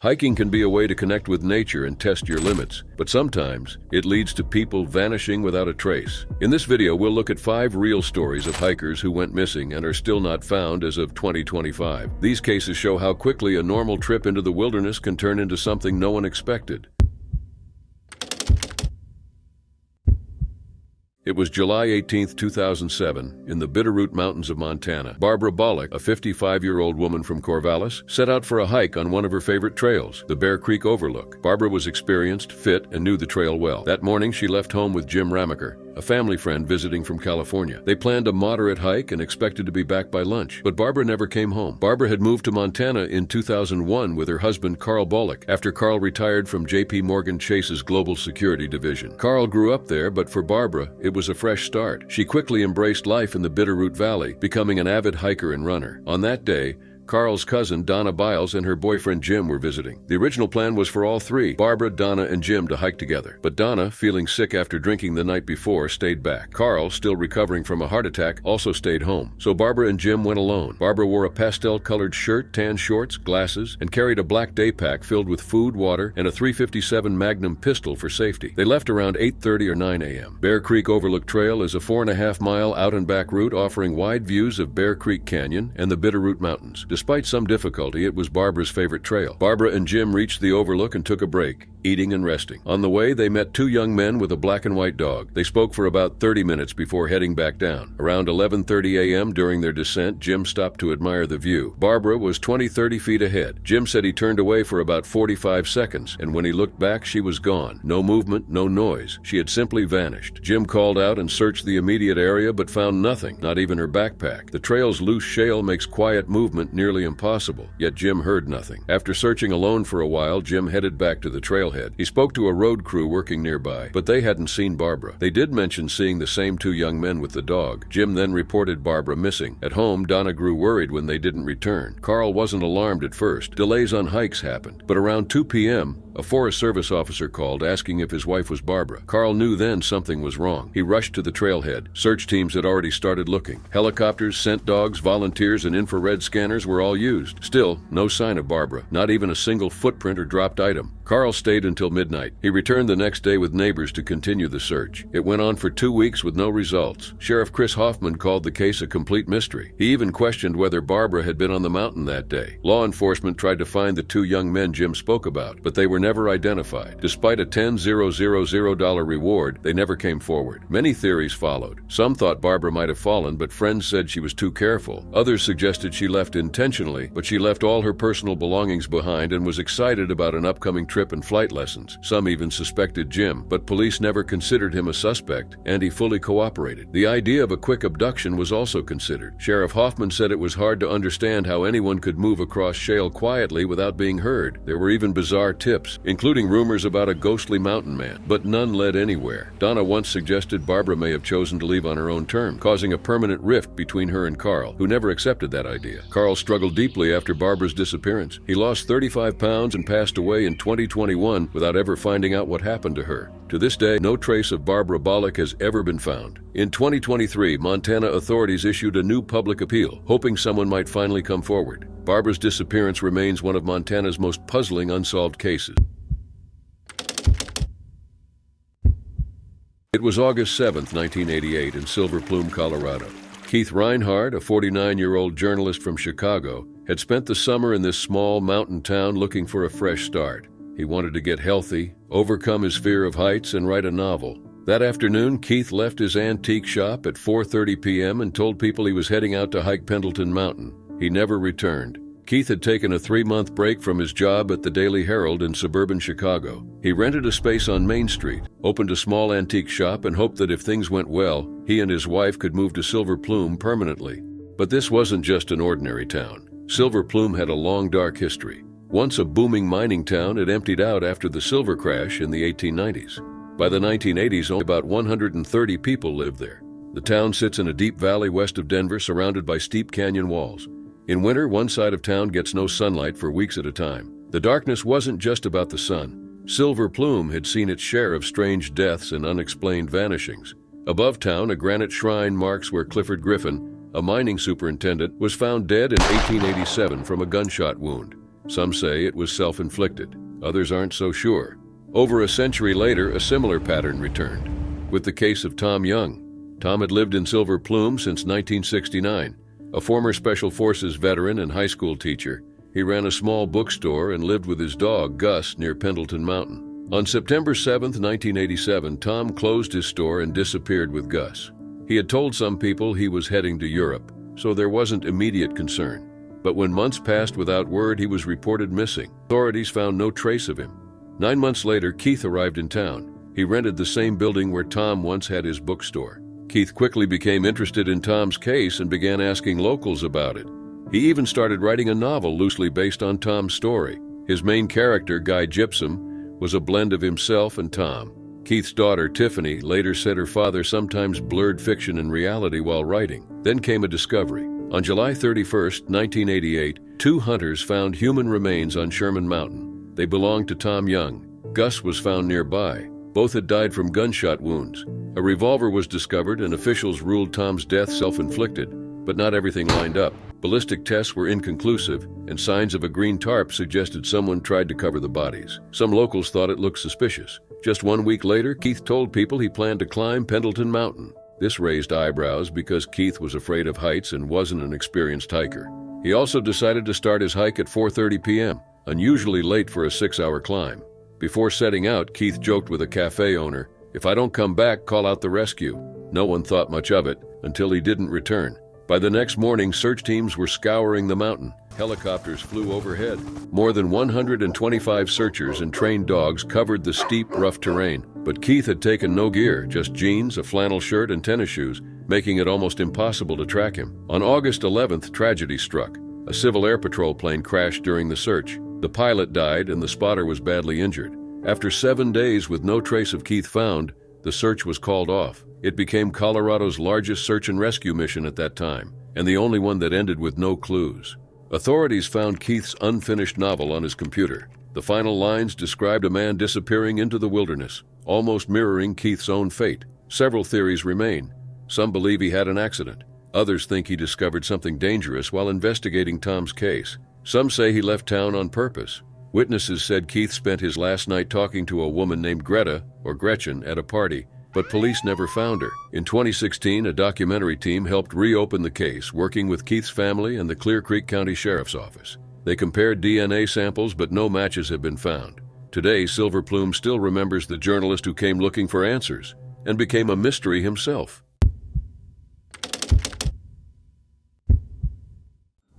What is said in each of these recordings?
Hiking can be a way to connect with nature and test your limits, but sometimes it leads to people vanishing without a trace. In this video, we'll look at 5 real stories of hikers who went missing and are still not found as of 2025. These cases show how quickly a normal trip into the wilderness can turn into something no one expected. It was July 18, 2007, in the Bitterroot Mountains of Montana. Barbara Bollock, a 55-year-old woman from Corvallis, set out for a hike on one of her favorite trails, the Bear Creek Overlook. Barbara was experienced, fit, and knew the trail well. That morning, she left home with Jim Ramaker, a family friend visiting from California. They planned a moderate hike and expected to be back by lunch, but Barbara never came home. Barbara had moved to Montana in 2001 with her husband Carl Bollock after Carl retired from J.P. Morgan Chase's Global Security Division. Carl grew up there, but for Barbara, it was a fresh start. She quickly embraced life in the Bitterroot Valley, becoming an avid hiker and runner. On that day, Carl's cousin, Donna Biles, and her boyfriend Jim were visiting. The original plan was for all three, Barbara, Donna, and Jim, to hike together. But Donna, feeling sick after drinking the night before, stayed back. Carl, still recovering from a heart attack, also stayed home. So Barbara and Jim went alone. Barbara wore a pastel-colored shirt, tan shorts, glasses, and carried a black day pack filled with food, water, and a .357 Magnum pistol for safety. They left around 8:30 or 9 a.m. Bear Creek Overlook Trail is a 4.5-mile out-and-back route offering wide views of Bear Creek Canyon and the Bitterroot Mountains. Despite some difficulty, it was Barbara's favorite trail. Barbara and Jim reached the overlook and took a break, eating and resting. On the way, they met 2 young men with a black and white dog. They spoke for about 30 minutes before heading back down. Around 11:30 a.m. during their descent, Jim stopped to admire the view. Barbara was 20-30 feet ahead. Jim said he turned away for about 45 seconds, and when he looked back, she was gone. No movement, no noise. She had simply vanished. Jim called out and searched the immediate area, but found nothing, not even her backpack. The trail's loose shale makes quiet movement nearly impossible, yet Jim heard nothing. After searching alone for a while, Jim headed back to the trailhead. He spoke to a road crew working nearby, but they hadn't seen Barbara. They did mention seeing the same 2 young men with the dog. Jim then reported Barbara missing. At home, Donna grew worried when they didn't return. Carl wasn't alarmed at first. Delays on hikes happened, but around 2 p.m., a Forest Service officer called asking if his wife was Barbara. Carl knew then something was wrong. He rushed to the trailhead. Search teams had already started looking. Helicopters, scent dogs, volunteers, and infrared scanners were all used. Still, no sign of Barbara, not even a single footprint or dropped item. Carl stayed until midnight. He returned the next day with neighbors to continue the search. It went on for 2 weeks with no results. Sheriff Chris Hoffman called the case a complete mystery. He even questioned whether Barbara had been on the mountain that day. Law enforcement tried to find the 2 young men Jim spoke about, but they were never identified. Despite a $10,000 reward, they never came forward. Many theories followed. Some thought Barbara might have fallen, but friends said she was too careful. Others suggested she left intentionally, but she left all her personal belongings behind and was excited about an upcoming trip and flight lessons. Some even suspected Jim, but police never considered him a suspect, and he fully cooperated. The idea of a quick abduction was also considered. Sheriff Hoffman said it was hard to understand how anyone could move across shale quietly without being heard. There were even bizarre tips, including rumors about a ghostly mountain man, but none led anywhere. Donna once suggested Barbara may have chosen to leave on her own terms, causing a permanent rift between her and Carl, who never accepted that idea. Carl struggled deeply after Barbara's disappearance. He lost 35 pounds and passed away in 2021 without ever finding out what happened to her. To this day, no trace of Barbara Bollock has ever been found. In 2023, Montana authorities issued a new public appeal, hoping someone might finally come forward. Barbara's disappearance remains one of Montana's most puzzling unsolved cases. It was August 7, 1988, in Silver Plume, Colorado. Keith Reinhardt, a 49-year-old journalist from Chicago, had spent the summer in this small mountain town looking for a fresh start. He wanted to get healthy, overcome his fear of heights, and write a novel. That afternoon, Keith left his antique shop at 4:30 p.m. and told people he was heading out to hike Pendleton Mountain. He never returned. Keith had taken a 3-month break from his job at the Daily Herald in suburban Chicago. He rented a space on Main Street, opened a small antique shop, and hoped that if things went well, he and his wife could move to Silver Plume permanently. But this wasn't just an ordinary town. Silver Plume had a long, dark history. Once a booming mining town, it emptied out after the silver crash in the 1890s. By the 1980s, only about 130 people lived there. The town sits in a deep valley west of Denver, surrounded by steep canyon walls. In winter, one side of town gets no sunlight for weeks at a time. The darkness wasn't just about the sun. Silver Plume had seen its share of strange deaths and unexplained vanishings. Above town, a granite shrine marks where Clifford Griffin, a mining superintendent, was found dead in 1887 from a gunshot wound. Some say it was self-inflicted. Others aren't so sure. Over a century later, a similar pattern returned, with the case of Tom Young. Tom had lived in Silver Plume since 1969. A former Special Forces veteran and high school teacher, he ran a small bookstore and lived with his dog, Gus, near Pendleton Mountain. On September 7, 1987, Tom closed his store and disappeared with Gus. He had told some people he was heading to Europe, so there wasn't immediate concern. But when months passed without word, he was reported missing. Authorities found no trace of him. 9 months later, Keith arrived in town. He rented the same building where Tom once had his bookstore. Keith quickly became interested in Tom's case and began asking locals about it. He even started writing a novel loosely based on Tom's story. His main character, Guy Gypsum, was a blend of himself and Tom. Keith's daughter, Tiffany, later said her father sometimes blurred fiction and reality while writing. Then came a discovery. On July 31, 1988, 2 hunters found human remains on Sherman Mountain. They belonged to Tom Young. Gus was found nearby. Both had died from gunshot wounds. A revolver was discovered and officials ruled Tom's death self-inflicted, but not everything lined up. Ballistic tests were inconclusive, and signs of a green tarp suggested someone tried to cover the bodies. Some locals thought it looked suspicious. Just 1 week later, Keith told people he planned to climb Pendleton Mountain. This raised eyebrows because Keith was afraid of heights and wasn't an experienced hiker. He also decided to start his hike at 4:30 p.m., unusually late for a 6-hour climb. Before setting out, Keith joked with a cafe owner, "If I don't come back, call out the rescue." No one thought much of it until he didn't return. By the next morning, search teams were scouring the mountain. Helicopters flew overhead. More than 125 searchers and trained dogs covered the steep, rough terrain. But Keith had taken no gear, just jeans, a flannel shirt, and tennis shoes, making it almost impossible to track him. On August 11th, tragedy struck. A Civil Air Patrol plane crashed during the search. The pilot died and the spotter was badly injured. After 7 days with no trace of Keith found, the search was called off. It became Colorado's largest search and rescue mission at that time, and the only one that ended with no clues. Authorities found Keith's unfinished novel on his computer. The final lines described a man disappearing into the wilderness, almost mirroring Keith's own fate. Several theories remain. Some believe he had an accident. Others think he discovered something dangerous while investigating Tom's case. Some say he left town on purpose. Witnesses said Keith spent his last night talking to a woman named Greta, or Gretchen, at a party, but police never found her. In 2016, a documentary team helped reopen the case, working with Keith's family and the Clear Creek County Sheriff's Office. They compared DNA samples, but no matches have been found. Today, Silver Plume still remembers the journalist who came looking for answers and became a mystery himself.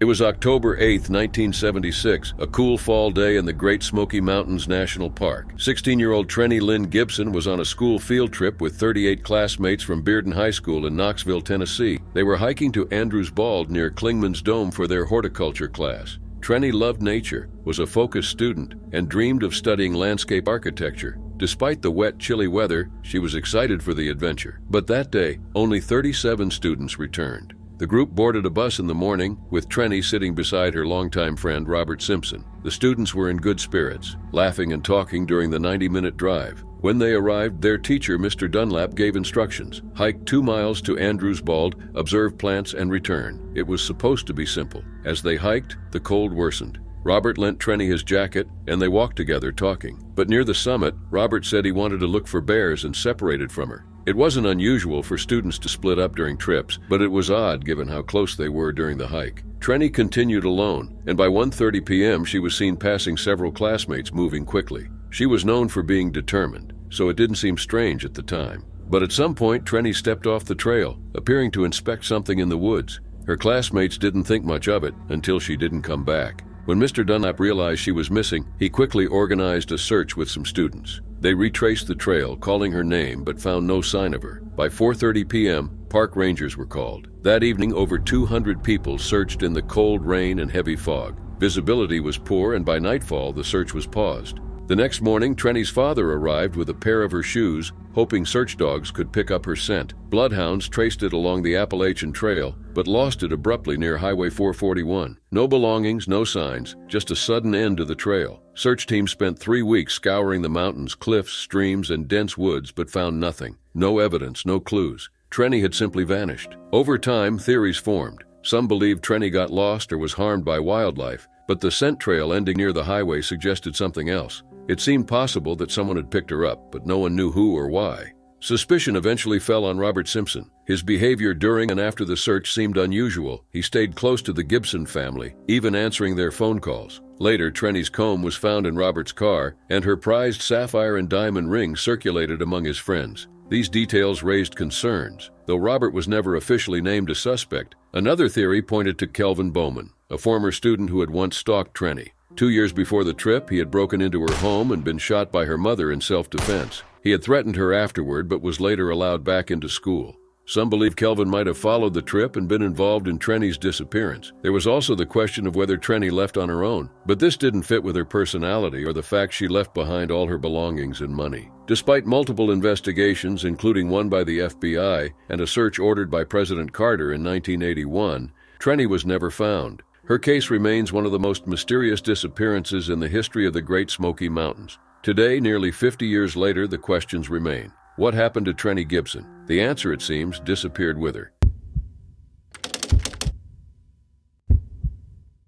It was October 8, 1976, a cool fall day in the Great Smoky Mountains National Park. 16-year-old Trenny Lynn Gibson was on a school field trip with 38 classmates from Bearden High School in Knoxville, Tennessee. They were hiking to Andrews Bald near Klingman's Dome for their horticulture class. Trenny loved nature, was a focused student, and dreamed of studying landscape architecture. Despite the wet, chilly weather, she was excited for the adventure. But that day, only 37 students returned. The group boarded a bus in the morning, with Trenny sitting beside her longtime friend Robert Simpson. The students were in good spirits, laughing and talking during the 90-minute drive. When they arrived, their teacher, Mr. Dunlap, gave instructions. Hike 2 miles to Andrews Bald, observe plants, and return. It was supposed to be simple. As they hiked, the cold worsened. Robert lent Trenny his jacket, and they walked together talking. But near the summit, Robert said he wanted to look for bears and separated from her. It wasn't unusual for students to split up during trips, but it was odd given how close they were during the hike. Trenny continued alone, and by 1:30 p.m. she was seen passing several classmates moving quickly. She was known for being determined, so it didn't seem strange at the time. But at some point, Trenny stepped off the trail, appearing to inspect something in the woods. Her classmates didn't think much of it until she didn't come back. When Mr. Dunlap realized she was missing, he quickly organized a search with some students. They retraced the trail, calling her name, but found no sign of her. By 4:30 p.m., park rangers were called. That evening, over 200 people searched in the cold rain and heavy fog. Visibility was poor, and by nightfall, the search was paused. The next morning, Trenny's father arrived with a pair of her shoes, hoping search dogs could pick up her scent. Bloodhounds traced it along the Appalachian Trail, but lost it abruptly near Highway 441. No belongings, no signs, just a sudden end to the trail. Search teams spent 3 weeks scouring the mountains, cliffs, streams, and dense woods, but found nothing. No evidence, no clues. Trenny had simply vanished. Over time, theories formed. Some believed Trenny got lost or was harmed by wildlife. but the scent trail ending near the highway suggested something else. It seemed possible that someone had picked her up, but no one knew who or why. Suspicion eventually fell on Robert Simpson. His behavior during and after the search seemed unusual. He stayed close to the Gibson family, even answering their phone calls. Later, Trenny's comb was found in Robert's car, and her prized sapphire and diamond ring circulated among his friends. These details raised concerns. Though Robert was never officially named a suspect, another theory pointed to Kelvin Bowman, a former student who had once stalked Trenny. 2 years before the trip, he had broken into her home and been shot by her mother in self-defense. He had threatened her afterward, but was later allowed back into school. Some believe Kelvin might have followed the trip and been involved in Trenny's disappearance. There was also the question of whether Trenny left on her own, but this didn't fit with her personality or the fact she left behind all her belongings and money. Despite multiple investigations, including one by the FBI and a search ordered by President Carter in 1981, Trenny was never found. Her case remains one of the most mysterious disappearances in the history of the Great Smoky Mountains. Today, nearly 50 years later, the questions remain. What happened to Trenny Gibson? The answer, it seems, disappeared with her.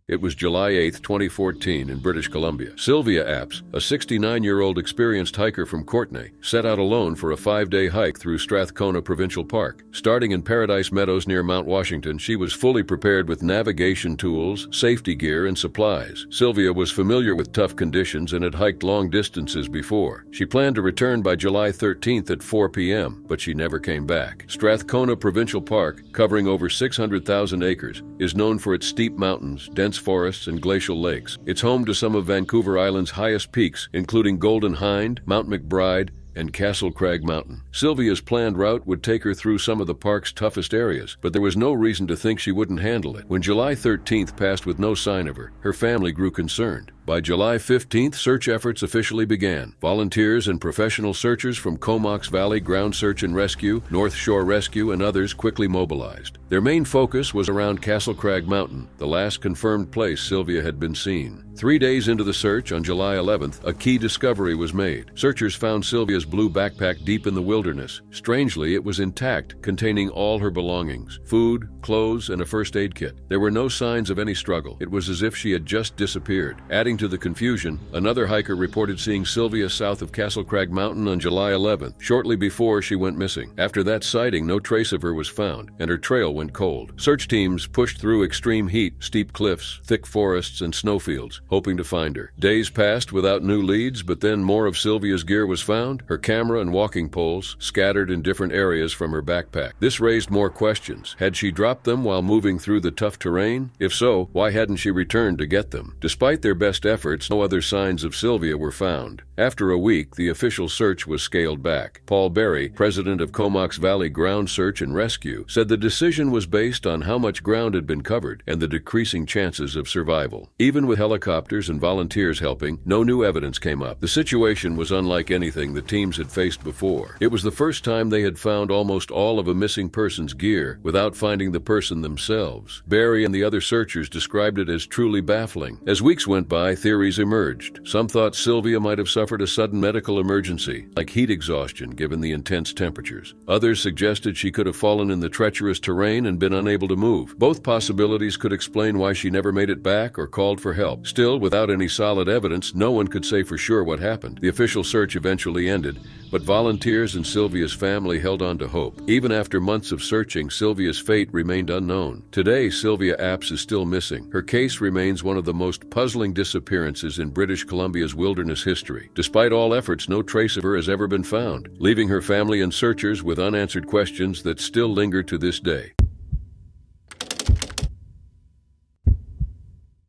It was July 8, 2014, in British Columbia. Sylvia Apps, a 69-year-old experienced hiker from Courtenay, set out alone for a 5-day hike through Strathcona Provincial Park. Starting in Paradise Meadows near Mount Washington, she was fully prepared with navigation tools, safety gear, and supplies. Sylvia was familiar with tough conditions and had hiked long distances before. She planned to return by July 13th at 4 p.m., but she never came back. Strathcona Provincial Park, covering over 600,000 acres, is known for its steep mountains, dense forests, and glacial lakes. It's home to some of Vancouver Island's highest peaks, including Golden Hind, Mount McBride, and Castle Crag Mountain. Sylvia's planned route would take her through some of the park's toughest areas, but there was no reason to think she wouldn't handle it. When July 13th passed with no sign of her family grew concerned. By July 15th, search efforts officially began. Volunteers and professional searchers from Comox Valley Ground Search and Rescue, North Shore Rescue, and others quickly mobilized. Their main focus was around Castle Crag Mountain, the last confirmed place Sylvia had been seen. 3 days into the search, on July 11th, a key discovery was made. Searchers found Sylvia's blue backpack deep in the wilderness. Strangely, it was intact, containing all her belongings: food, clothes, and a first aid kit. There were no signs of any struggle. It was as if she had just disappeared. Adding to the confusion, another hiker reported seeing Sylvia south of Castle Crag Mountain on July 11th, shortly before she went missing. After that sighting, no trace of her was found, and her trail went cold. Search teams pushed through extreme heat, steep cliffs, thick forests, and snowfields, hoping to find her. Days passed without new leads, but then more of Sylvia's gear was found, her camera and walking poles scattered in different areas from her backpack. This raised more questions. Had she dropped them while moving through the tough terrain? If so, why hadn't she returned to get them? Despite their best efforts, no other signs of Sylvia were found. After a week, the official search was scaled back. Paul Berry, president of Comox Valley Ground Search and Rescue, said the decision was based on how much ground had been covered and the decreasing chances of survival. Even with helicopters and volunteers helping, no new evidence came up. The situation was unlike anything the teams had faced before. It was the first time they had found almost all of a missing person's gear without finding the person themselves. Berry and the other searchers described it as truly baffling. As weeks went by, theories emerged. Some thought Sylvia might have suffered a sudden medical emergency, like heat exhaustion given the intense temperatures. Others suggested she could have fallen in the treacherous terrain and been unable to move. Both possibilities could explain why she never made it back or called for help. Still, without any solid evidence, no one could say for sure what happened. The official search eventually ended, but volunteers and Sylvia's family held on to hope. Even after months of searching, Sylvia's fate remained unknown. Today, Sylvia Apps is still missing. Her case remains one of the most puzzling disappearances in British Columbia's wilderness history. Despite all efforts, no trace of her has ever been found, leaving her family and searchers with unanswered questions that still linger to this day.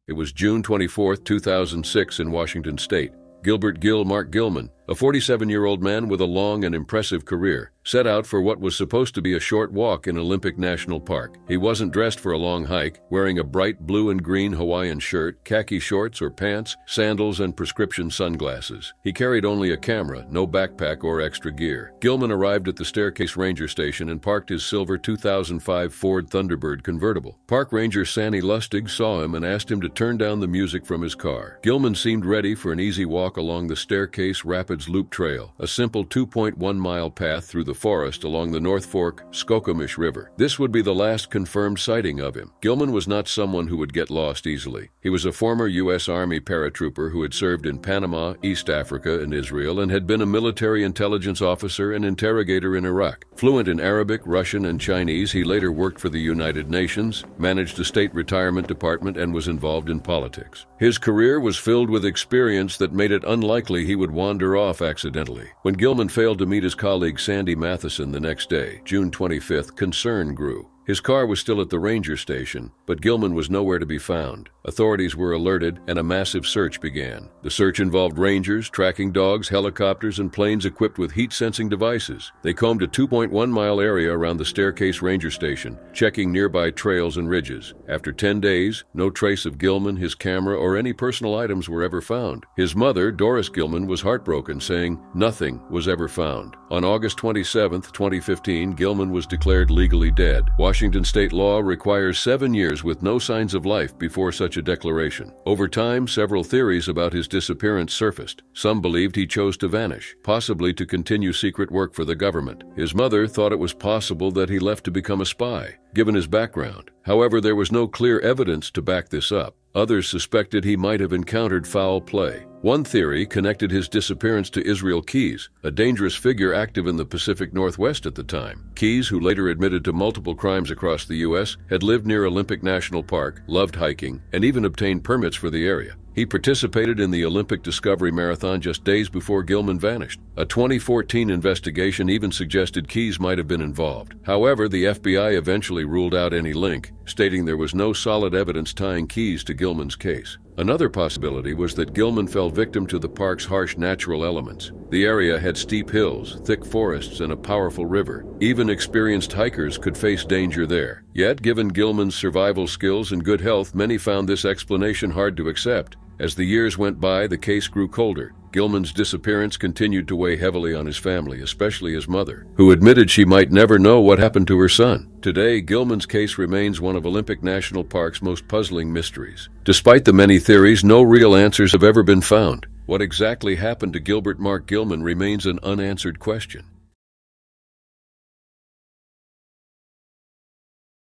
It was June 24, 2006 in Washington State. Gilbert Mark Gilman, a 47-year-old man with a long and impressive career, set out for what was supposed to be a short walk in Olympic National Park. He wasn't dressed for a long hike, wearing a bright blue and green Hawaiian shirt, khaki shorts or pants, sandals, and prescription sunglasses. He carried only a camera, no backpack or extra gear. Gilman arrived at the Staircase Ranger Station and parked his silver 2005 Ford Thunderbird convertible. Park Ranger Sandy Lustig saw him and asked him to turn down the music from his car. Gilman seemed ready for an easy walk along the Staircase rapid Woods Loop Trail, a simple 2.1-mile path through the forest along the North Fork Skokomish River. This would be the last confirmed sighting of him. Gilman was not someone who would get lost easily. He was a former U.S. Army paratrooper who had served in Panama, East Africa, and Israel, and had been a military intelligence officer and interrogator in Iraq. Fluent in Arabic, Russian, and Chinese, he later worked for the United Nations, managed a state retirement department, and was involved in politics. His career was filled with experience that made it unlikely he would wander off accidentally. When Gilman failed to meet his colleague Sandy Matheson the next day, June 25th, concern grew. His car was still at the ranger station, but Gilman was nowhere to be found. Authorities were alerted, and a massive search began. The search involved rangers, tracking dogs, helicopters, and planes equipped with heat-sensing devices. They combed a 2.1-mile area around the Staircase Ranger Station, checking nearby trails and ridges. After 10 days, no trace of Gilman, his camera, or any personal items were ever found. His mother, Doris Gilman, was heartbroken, saying nothing was ever found. On August 27, 2015, Gilman was declared legally dead. Washington state law requires 7 years with no signs of life before such a declaration. Over time, several theories about his disappearance surfaced. Some believed he chose to vanish, possibly to continue secret work for the government. His mother thought it was possible that he left to become a spy, given his background. However, there was no clear evidence to back this up. Others suspected he might have encountered foul play. One theory connected his disappearance to Israel Keyes, a dangerous figure active in the Pacific Northwest at the time. Keyes, who later admitted to multiple crimes across the U.S., had lived near Olympic National Park, loved hiking, and even obtained permits for the area. He participated in the Olympic Discovery Marathon just days before Gilman vanished. A 2014 investigation even suggested Keyes might have been involved. However, the FBI eventually ruled out any link, stating there was no solid evidence tying Keyes to Gilman's case. Another possibility was that Gilman fell victim to the park's harsh natural elements. The area had steep hills, thick forests, and a powerful river. Even experienced hikers could face danger there. Yet, given Gilman's survival skills and good health, many found this explanation hard to accept. As the years went by, the case grew colder. Gilman's disappearance continued to weigh heavily on his family, especially his mother, who admitted she might never know what happened to her son. Today, Gilman's case remains one of Olympic National Park's most puzzling mysteries. Despite the many theories, no real answers have ever been found. What exactly happened to Gilbert Mark Gilman remains an unanswered question.